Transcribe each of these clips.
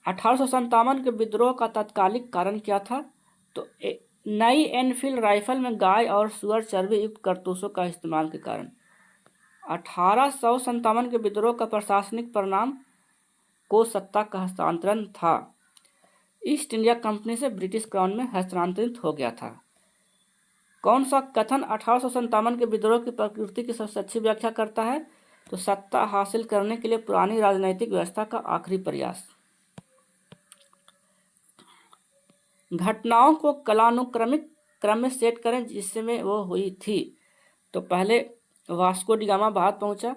1857 के विद्रोह का तत्कालिक कारण क्या था? तो नई एनफील्ड राइफल में गाय और सुअर चर्बी युक्त कारतूसों का इस्तेमाल के कारण। 1857 के विद्रोह का प्रशासनिक परिणाम को सत्ता का हस्तांतरण था। ईस्ट इंडिया कंपनी से ब्रिटिश क्राउन में हस्तांतरित हो गया था। कौन सा कथन 1857 के विद्रोह की प्रकृति की सबसे अच्छी व्याख्या करता है? तो सत्ता हासिल करने के लिए पुरानी राजनीतिक व्यवस्था का आखिरी प्रयास। घटनाओं को कालानुक्रमिक क्रम में सेट करें जिसमें वो हुई थी। तो पहले वास्को डी गामा भारत पहुंचा,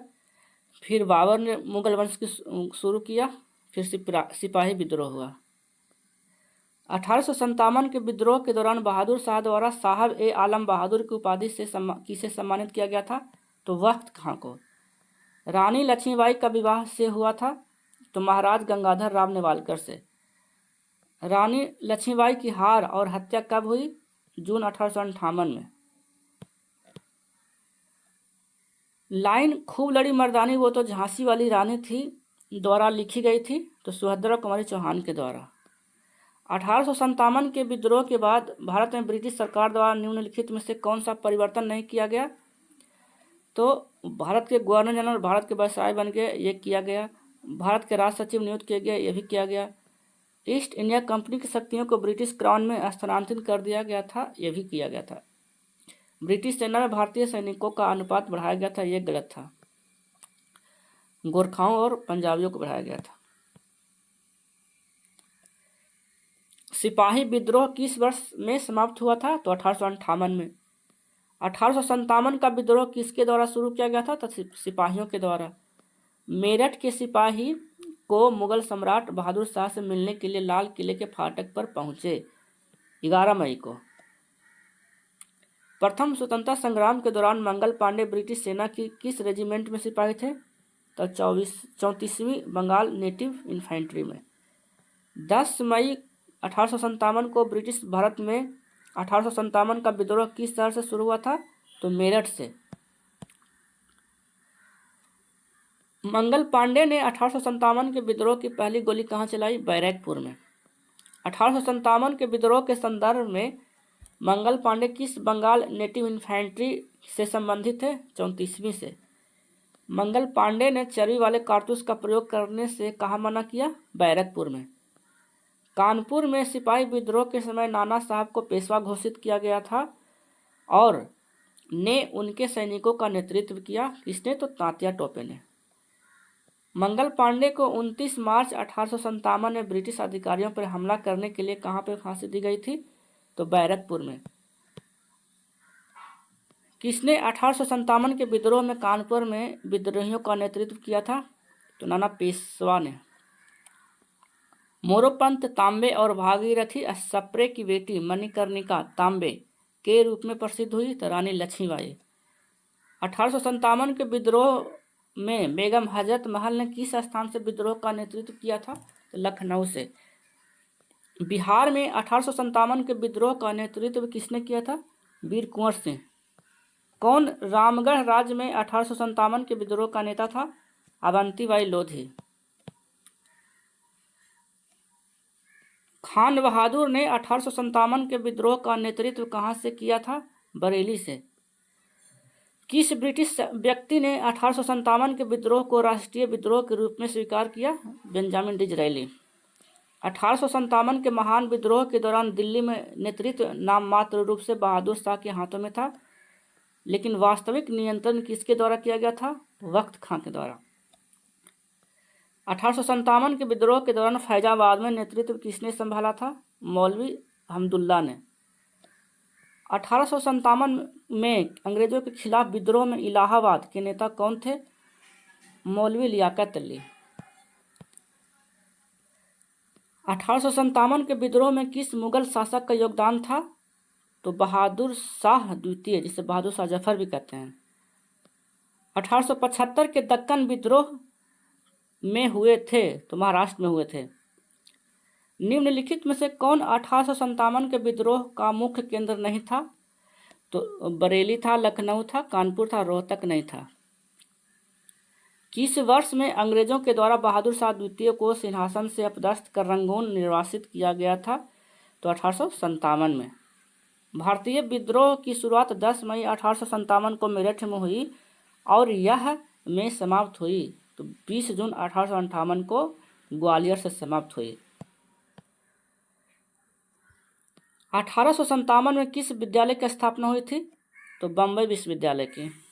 फिर बाबर ने मुगल वंश की शुरू किया, फिर सिपाही विद्रोह हुआ। 1857 के विद्रोह के दौरान बहादुर शाह द्वारा साहब ए आलम बहादुर की उपाधि से किसे सम्मानित किया गया था? तो वक्त खां को। रानी लक्ष्मीबाई का विवाह से हुआ था? तो महाराज गंगाधर राव नेवालकर से। रानी लक्ष्मीबाई की हार और हत्या कब हुई? जून 1858 में। लाइन खूब लड़ी मर्दानी वो तो झांसी वाली रानी थी द्वारा लिखी गई थी? तो सुभद्रा कुमारी चौहान के द्वारा। 1857 के विद्रोह के बाद भारत में ब्रिटिश सरकार द्वारा निम्नलिखित में से कौन सा परिवर्तन नहीं किया गया? तो भारत के गवर्नर जनरल भारत के वायसराय बन गए, ये किया गया। भारत के राज सचिव नियुक्त किए गए, ये भी किया गया। ईस्ट इंडिया कंपनी की शक्तियों को ब्रिटिश क्राउन में स्थानांतरित कर दिया गया था, यह भी किया गया था। ब्रिटिश सेना में भारतीय सैनिकों का अनुपात बढ़ाया गया था, यह गलत था। गोरखाओं और पंजाबियों को बढ़ाया गया था। सिपाही विद्रोह किस वर्ष में समाप्त हुआ था? तो 1858 में। 1857 का विद्रोह किसके द्वारा शुरू किया गया था? तो सिपाहियों के द्वारा। मेरठ के सिपाही को मुगल सम्राट बहादुर शाह से मिलने के लिए लाल किले के फाटक पर पहुंचे 11 मई को। प्रथम स्वतंत्रता संग्राम के दौरान मंगल पांडे ब्रिटिश सेना की किस रेजिमेंट में सिपाही थे? तो 34वीं बंगाल नेटिव इन्फेंट्री में। 10 मई 1857 को ब्रिटिश भारत में 1857 का विद्रोह किस शहर से शुरू हुआ था? तो मेरठ से। मंगल पांडे ने 1857 के विद्रोह की पहली गोली कहाँ चलाई? बैरकपुर में। 1857 के विद्रोह के संदर्भ में मंगल पांडे किस बंगाल नेटिव इन्फेंट्री से संबंधित थे? 34वीं से। मंगल पांडे ने चर्बी वाले कारतूस का प्रयोग करने से कहाँ मना किया? बैरकपुर में। कानपुर में सिपाही विद्रोह के समय नाना साहब को पेशवा घोषित किया गया था और ने उनके सैनिकों का नेतृत्व किया। किसने? तो तात्या टोपे ने। मंगल पांडे को 29 मार्च 1857 में ब्रिटिश अधिकारियों पर हमला करने के लिए कहाँ पर फांसी दी गई थी? तो बैरकपुर में। किसने 1857 के विद्रोह में कानपुर में विद्रोहियों का नेतृत्व किया था? तो नाना पेशवा ने। मोरोपंत तांबे और भागीरथी सप्रे की बेटी मणिकर्णिका तांबे के रूप में प्रसिद्ध हुई? तो रानी लक्ष्मीबाई। 1857 के विद्रोह में बेगम हजरत महल ने किस स्थान से विद्रोह का नेतृत्व किया था? तो लखनऊ से। बिहार में 1857 के विद्रोह का नेतृत्व किसने किया था? वीर कुंवर सिंह। कौन रामगढ़ राज्य में 1857 के विद्रोह का नेता था? अवंतीबाई लोधी। खान बहादुर ने 1857 के विद्रोह का नेतृत्व कहाँ से किया था? बरेली से। किस ब्रिटिश व्यक्ति ने 1857 के विद्रोह को राष्ट्रीय विद्रोह के रूप में स्वीकार किया? Benjamin Disraeli. 1857 के महान विद्रोह के दौरान दिल्ली में नेतृत्व नाम मात्र रूप से बहादुर शाह के हाथों में था, लेकिन वास्तविक नियंत्रण किसके द्वारा किया गया था? वक्त खां के द्वारा। 1857 के विद्रोह के दौरान फैजाबाद में नेतृत्व किसने संभाला था? मौलवी हमदुल्ला ने। 1857 में अंग्रेजों के खिलाफ विद्रोह में इलाहाबाद के नेता कौन थे? मौलवी लियाकत अली। 1857 के विद्रोह में किस मुगल शासक का योगदान था? तो बहादुर शाह द्वितीय, जिसे बहादुर शाह जफर भी कहते हैं। 1875 के दक्कन विद्रोह में हुए थे? तो महाराष्ट्र में हुए थे। निम्नलिखित में से कौन 1857 के विद्रोह का मुख्य केंद्र नहीं था? तो बरेली था, लखनऊ था, कानपुर था, रोहतक नहीं था। किस वर्ष में अंग्रेजों के द्वारा बहादुर शाह द्वितीय को सिंहासन से अपदस्थ कर रंगून निर्वासित किया गया था? तो 1857 में। भारतीय विद्रोह की शुरुआत 10 मई 1857 को मेरठ में हुई और यह में समाप्त हुई तो 20 जून 1858 को ग्वालियर से समाप्त हुई। 1857 में किस विद्यालय की स्थापना हुई थी? तो बम्बई विश्वविद्यालय की।